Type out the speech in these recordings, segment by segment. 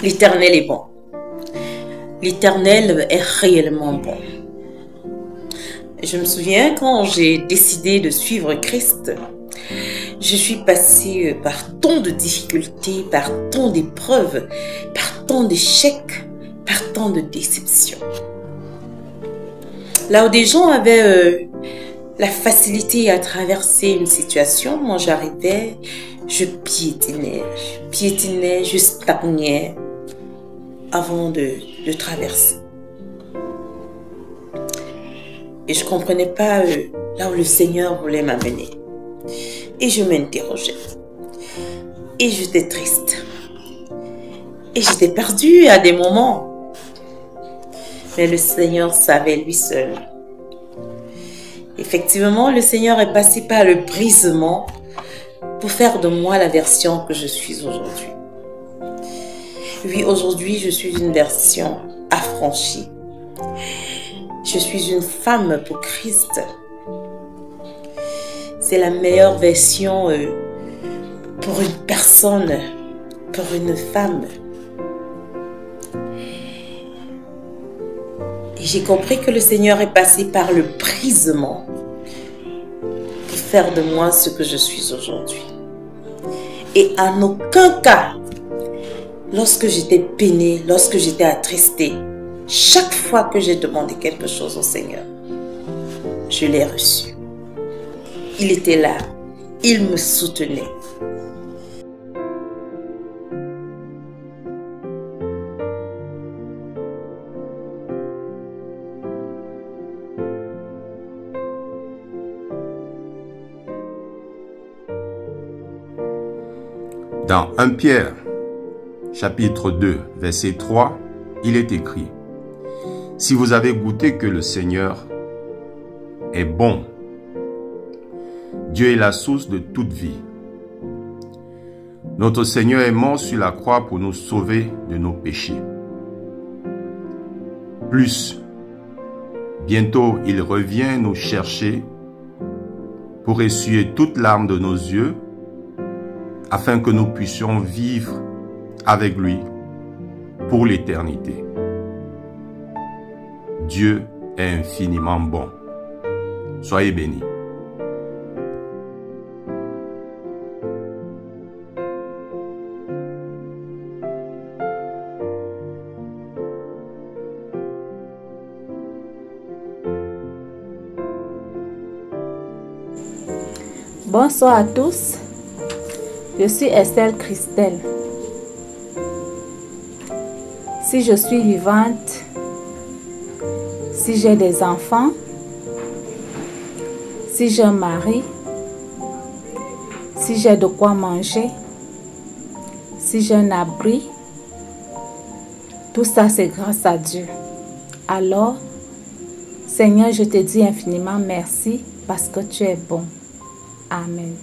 L'Éternel est bon. L'Éternel est réellement bon. Je me souviens quand j'ai décidé de suivre Christ, je suis passée par tant de difficultés, par tant d'épreuves, par tant d'échecs, par tant de déceptions. Là où des gens avaient la facilité à traverser une situation, moi j'arrivais, je piétinais, je stagnais avant de traverser. Et je ne comprenais pas là où le Seigneur voulait m'amener. Et je m'interrogeais. Et j'étais triste. Et j'étais perdue à des moments. Mais le Seigneur savait lui seul. Effectivement, le Seigneur est passé par le brisement pour faire de moi la version que je suis aujourd'hui. Oui, aujourd'hui, je suis une version affranchie. Je suis une femme pour Christ. C'est la meilleure version pour une personne, pour une femme. Et j'ai compris que le Seigneur est passé par le brisement pour faire de moi ce que je suis aujourd'hui. Et en aucun cas, lorsque j'étais peinée, lorsque j'étais attristée, chaque fois que j'ai demandé quelque chose au Seigneur, je l'ai reçu. Il était là, il me soutenait. Dans 1 Pierre, chapitre 2, verset 3, il est écrit: si vous avez goûté que le Seigneur est bon, Dieu est la source de toute vie. Notre Seigneur est mort sur la croix pour nous sauver de nos péchés. Plus, bientôt il revient nous chercher pour essuyer toute larme de nos yeux, afin que nous puissions vivre avec lui pour l'éternité. Dieu est infiniment bon. Soyez bénis. Bonsoir à tous. Je suis Estelle Christelle. Si je suis vivante, si j'ai des enfants, si j'ai un mari, si j'ai de quoi manger, si j'ai un abri, tout ça c'est grâce à Dieu. Alors, Seigneur, je te dis infiniment merci parce que tu es bon. Amen.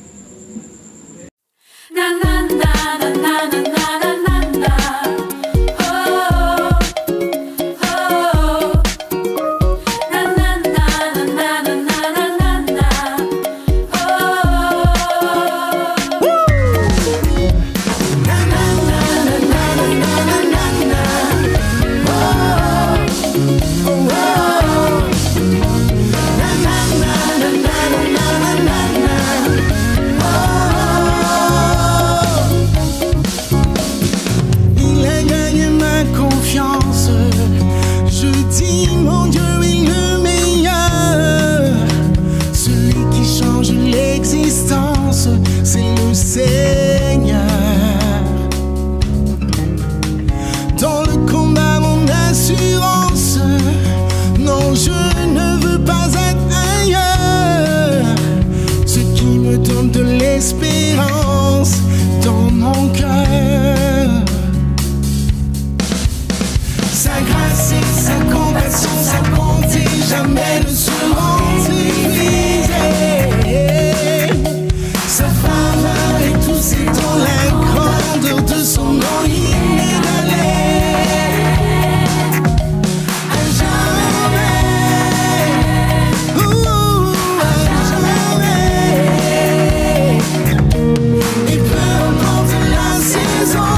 Et peu importe la saison,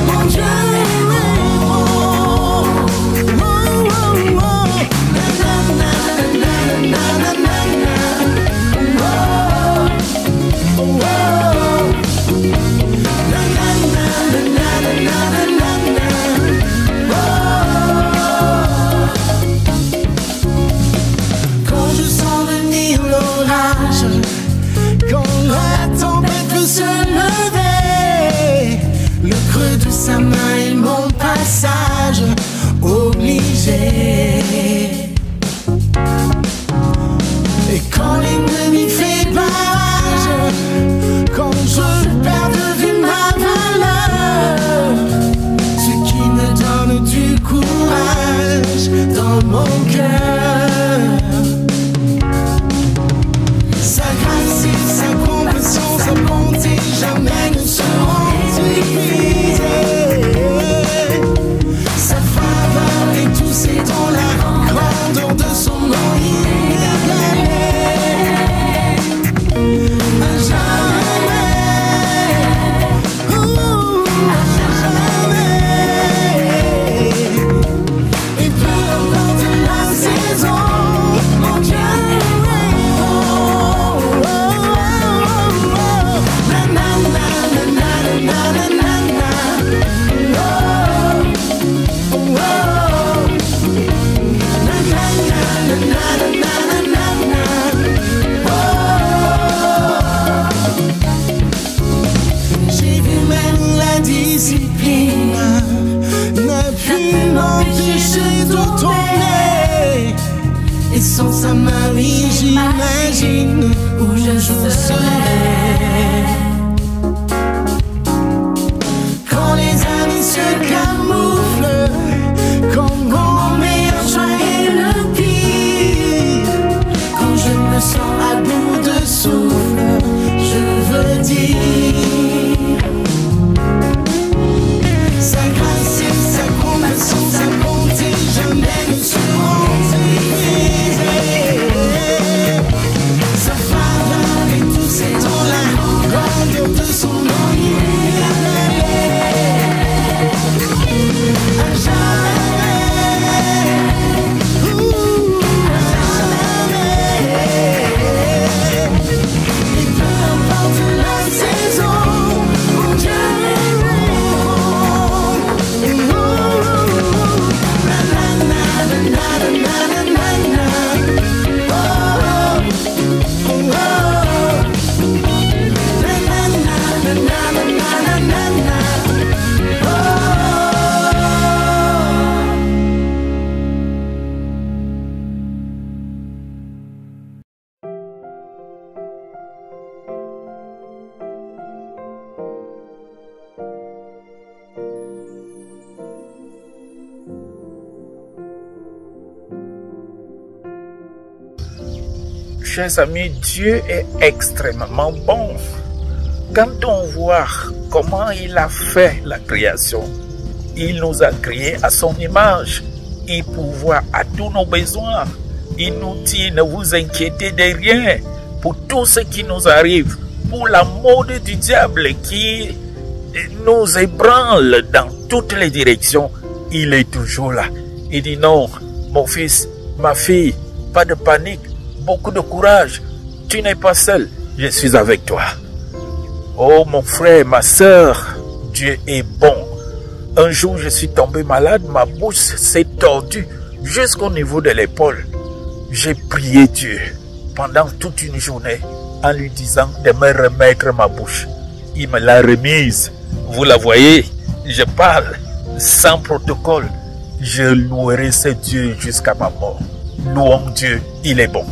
mon Dieu oui, j'imagine où je serai. Quand les amis se camouflent, quand mon meilleur joie est le pire, quand je me sens à bout de souffle, je veux dire sa grâce et sa compassion, sa bonté, jamais ne seront brisées. Sa faveur et tous ses dons, la grandeur de son nom. Chers amis, Dieu est extrêmement bon. Quand on voit comment il a fait la création, il nous a créés à son image. Il pourvoit à tous nos besoins. Il nous dit, ne vous inquiétez de rien pour tout ce qui nous arrive, pour la mode du diable qui nous ébranle dans toutes les directions. Il est toujours là. Il dit non, mon fils, ma fille, pas de panique. Beaucoup de courage, tu n'es pas seul, je suis avec toi. Oh mon frère, ma soeur, Dieu est bon. Un jour je suis tombé malade, ma bouche s'est tordue jusqu'au niveau de l'épaule. J'ai prié Dieu pendant toute une journée en lui disant de me remettre ma bouche. Il me l'a remise. Vous la voyez, je parle sans protocole. Je louerai ce Dieu jusqu'à ma mort. Louons Dieu, il est bon.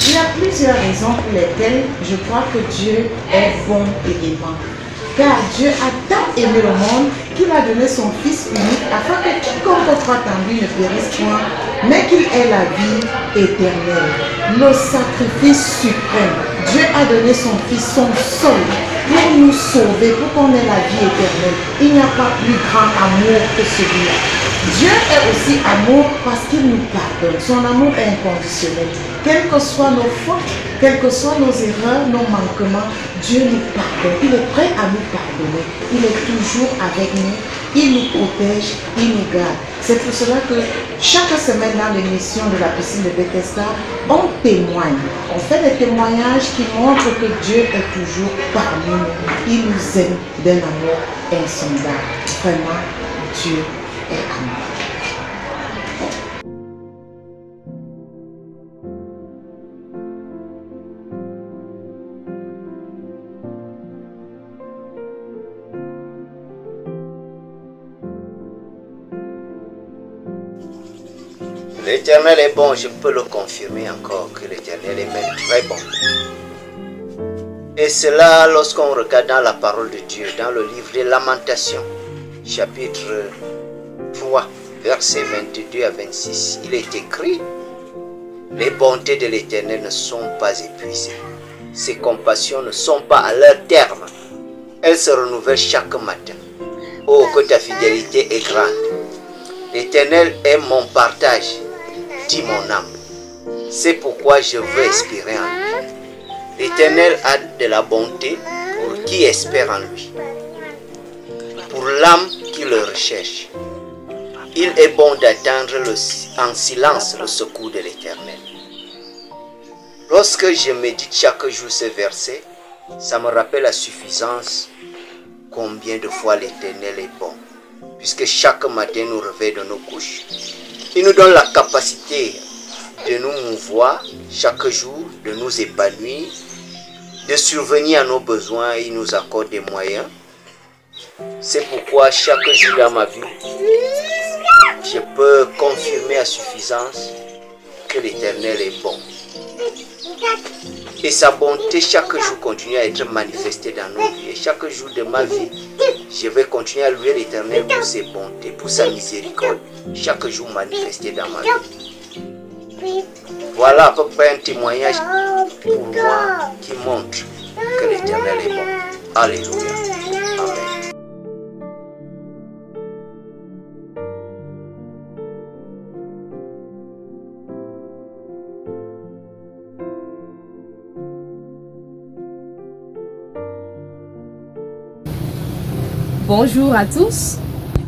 Il y a plusieurs raisons pour lesquelles je crois que Dieu est bon et aimant. Car Dieu a tant aimé le monde qu'il a donné son Fils unique afin que quiconque croit en lui ne périsse point, mais qu'il ait la vie éternelle. Le sacrifice suprême. Dieu a donné son Fils, son seul, pour nous sauver, pour qu'on ait la vie éternelle. Il n'y a pas plus grand amour que celui-là. Dieu est aussi amour parce qu'il nous pardonne. Son amour est inconditionnel. Quelles que soient nos fautes, quelles que soient nos erreurs, nos manquements, Dieu nous pardonne. Il est prêt à nous pardonner. Il est toujours avec nous. Il nous protège, il nous garde. C'est pour cela que chaque semaine dans l'émission de la piscine de Bethesda, on témoigne. On fait des témoignages qui montrent que Dieu est toujours parmi nous. Il nous aime d'un amour insondable. Vraiment, Dieu est amour. L'Éternel est bon, je peux le confirmer encore que l'Éternel est même très bon. Et cela lorsqu'on regarde dans la parole de Dieu, dans le livre des Lamentations, chapitre 3, versets 22 à 26, il est écrit: les bontés de l'Éternel ne sont pas épuisées, ses compassions ne sont pas à leur terme, elles se renouvellent chaque matin. Oh, que ta fidélité est grande. L'Éternel est mon partage, dit mon âme. C'est pourquoi je veux espérer en lui. L'Éternel a de la bonté pour qui espère en lui, pour l'âme qui le recherche. Il est bon d'attendre en silence le secours de l'Éternel. Lorsque je médite chaque jour ce verset, ça me rappelle la suffisance combien de fois l'Éternel est bon. Puisque chaque matin nous réveille de nos couches, il nous donne la capacité de nous mouvoir chaque jour, de nous épanouir, de survenir à nos besoins. Il nous accorde des moyens. C'est pourquoi chaque jour dans ma vie, je peux confirmer à suffisance que l'Éternel est bon. Et sa bonté chaque jour continue à être manifestée dans nos vies. Et chaque jour de ma vie, je vais continuer à louer l'Éternel pour ses bontés, pour sa miséricorde, chaque jour manifestée dans ma vie. Voilà à peu près un témoignage pour moi qui montre que l'Éternel est bon. Alléluia. Amen. Bonjour à tous.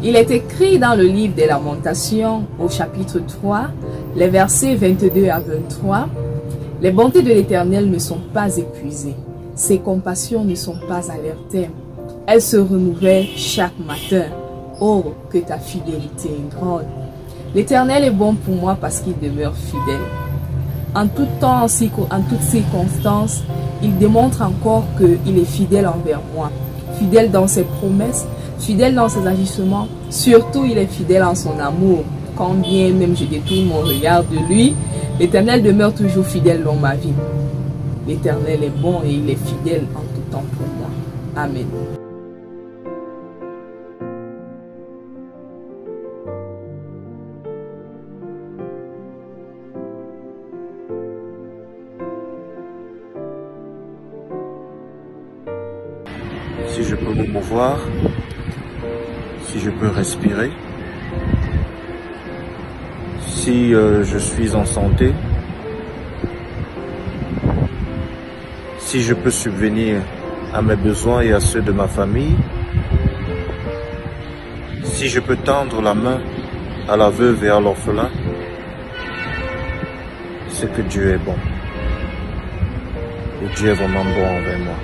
Il est écrit dans le livre des Lamentations au chapitre 3, les versets 22 à 23, « Les bontés de l'Éternel ne sont pas épuisées, ses compassions ne sont pas à leur terme. Elles se renouvellent chaque matin. Oh, que ta fidélité est grande. L'Éternel est bon pour moi parce qu'il demeure fidèle. En tout temps, en toutes circonstances, il démontre encore qu'il est fidèle envers moi. Fidèle dans ses promesses, fidèle dans ses agissements, surtout il est fidèle en son amour. Quand bien même je détourne mon regard de lui, l'Éternel demeure toujours fidèle dans ma vie. L'Éternel est bon et il est fidèle en tout temps pour moi. Amen. Si je peux me mouvoir, si je peux respirer, si je suis en santé, si je peux subvenir à mes besoins et à ceux de ma famille, si je peux tendre la main à la veuve et à l'orphelin, c'est que Dieu est bon. Et Dieu est vraiment bon envers moi.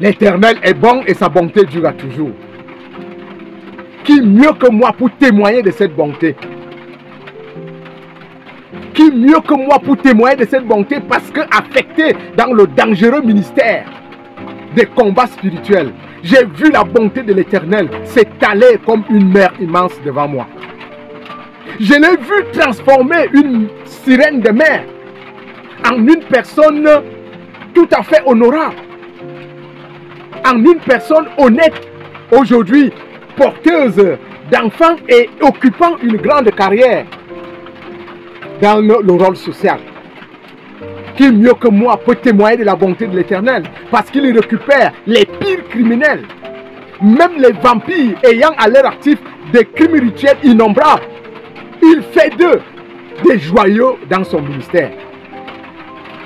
L'Éternel est bon et sa bonté durera toujours. Qui mieux que moi pour témoigner de cette bonté? Qui mieux que moi pour témoigner de cette bonté parce que affecté dans le dangereux ministère des combats spirituels, j'ai vu la bonté de l'Éternel s'étaler comme une mer immense devant moi. Je l'ai vu transformer une sirène de mer en une personne tout à fait honorable, en une personne honnête, aujourd'hui porteuse d'enfants et occupant une grande carrière dans le rôle social. Qui mieux que moi peut témoigner de la bonté de l'Éternel parce qu'il récupère les pires criminels, même les vampires ayant à leur actif des crimes rituels innombrables. Il fait d'eux des joyaux dans son ministère.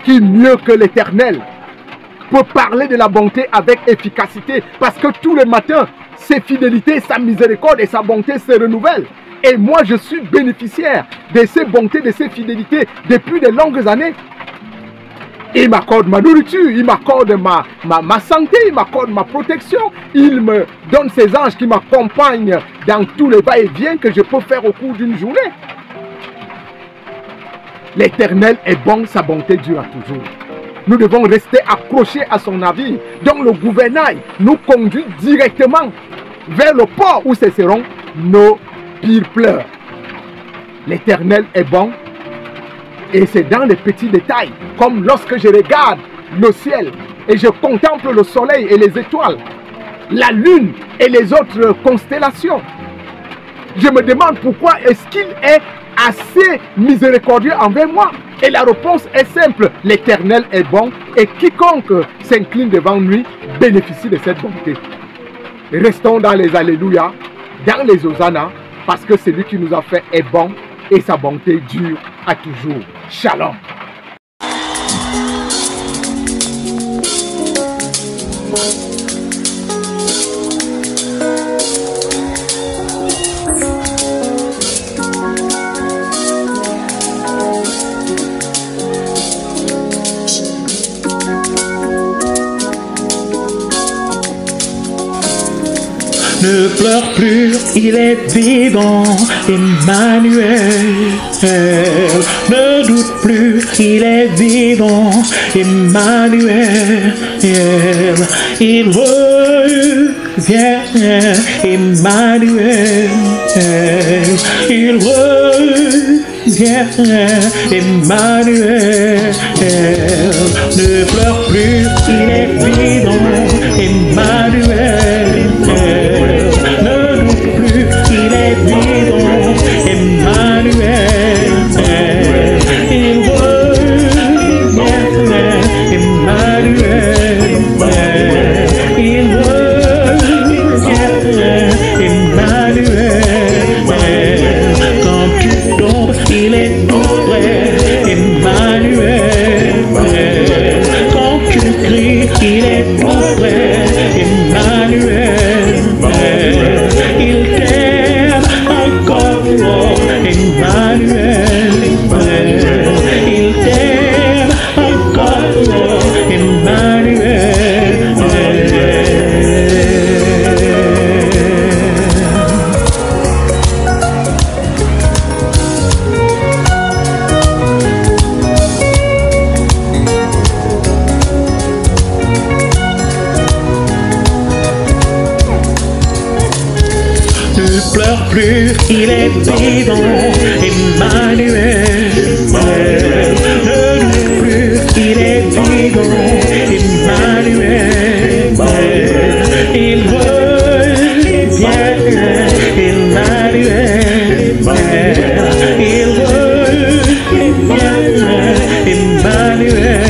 Qui mieux que l'Éternel peut parler de la bonté avec efficacité parce que tous les matins, ses fidélités, sa miséricorde et sa bonté se renouvellent. Et moi, je suis bénéficiaire de ces bontés, de ces fidélités depuis de longues années. Il m'accorde ma nourriture, il m'accorde ma santé, il m'accorde ma protection. Il me donne ses anges qui m'accompagnent dans tous les va-et-vient que je peux faire au cours d'une journée. L'Éternel est bon, sa bonté dure toujours. Nous devons rester accrochés à son navire, dont le gouvernail nous conduit directement vers le port où cesseront nos pires pleurs. L'Éternel est bon et c'est dans les petits détails, comme lorsque je regarde le ciel et je contemple le soleil et les étoiles, la lune et les autres constellations. Je me demande pourquoi est-ce qu'il est assez miséricordieux envers moi. Et la réponse est simple, l'Éternel est bon et quiconque s'incline devant lui bénéficie de cette bonté. Restons dans les Alléluia, dans les Hosanna, parce que celui qui nous a fait est bon et sa bonté dure à toujours. Shalom. Ne pleure plus, il est vivant, Emmanuel. Ne doute plus, il est vivant, Emmanuel. Il revient, Emmanuel. Il revient, Emmanuel. Ne pleure plus, il est vivant, Emmanuel. Ne doute plus, il est vivant, Emmanuel. Il revient, Emmanuel. Il revient, Emmanuel. Quand tu tombes, il est tout près, Emmanuel. Quand tu cries, il est tout près, Emmanuel. Il t'aime encore, Emmanuel. Il t'aime encore, Emmanuel. Ne pleure plus, il est vivant, Emmanuel. Ne doute plus, il est vivant, Emmanuel. Il revient, Emmanuel. Il revient, Emmanuel.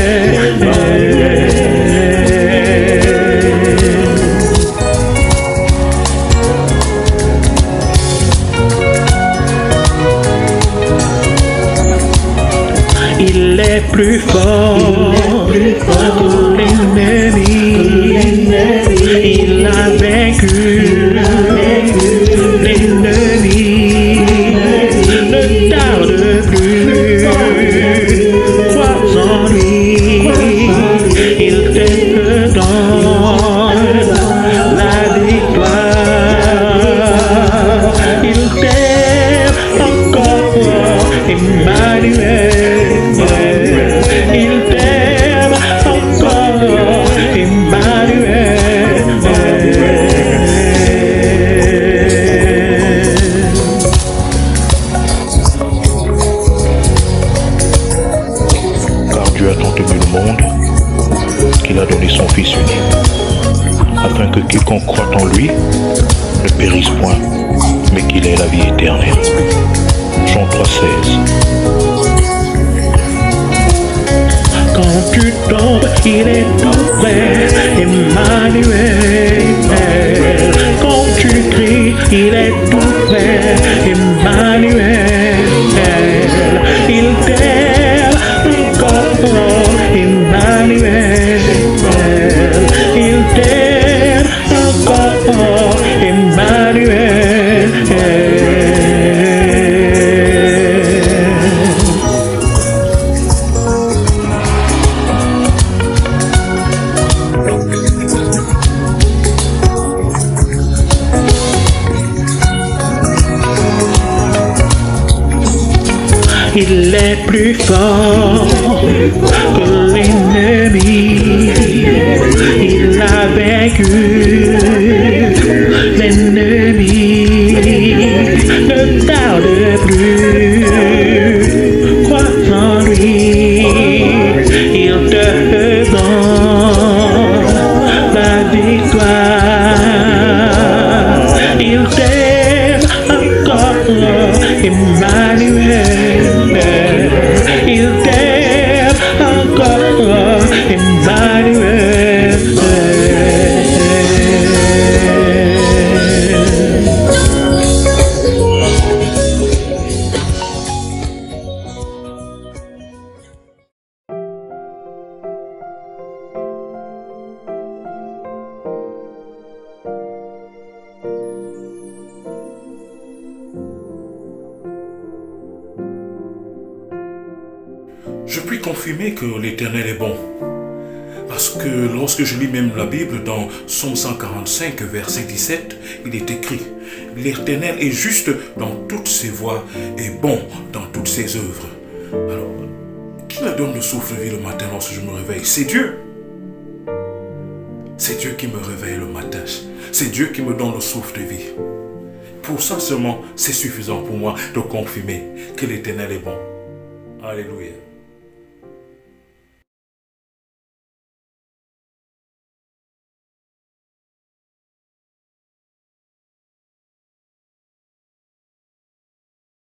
Il est plus fort que l'ennemi. Il a vaincu l'ennemi. Ne tarde plus, crois en lui. Il te donne la victoire. Il t'aime encore, Emmanuel. Il t'aime encore, Emmanuel. Car Dieu a tant aimé le monde qu'il a donné son Fils unique, afin que quiconque croit en lui ne périsse point, mais qu'il ait la vie éternelle. Jean 3,16. Quand tu tombes, il est tout près, Emmanuel. Quand tu cries, il est tout près, Emmanuel. Il t'aime encore, Emmanuel. Il t'aime encore, Emmanuel. Il est plus fort que l'ennemi. Il a vaincu l'ennemi. Ne tarde plus, crois en lui. Il te donne la victoire. Il t'aime encore, Emmanuel. Il t'aime encore, Emmanuel. Je puis confirmer que l'Éternel est bon. Parce que lorsque je lis même la Bible, dans Psaume 145, verset 17, il est écrit: l'Éternel est juste dans toutes ses voies et bon dans toutes ses œuvres. Alors, qui me donne le souffle de vie le matin lorsque je me réveille? C'est Dieu. C'est Dieu qui me réveille le matin. C'est Dieu qui me donne le souffle de vie. Pour ça seulement, c'est suffisant pour moi de confirmer que l'Éternel est bon. Alléluia.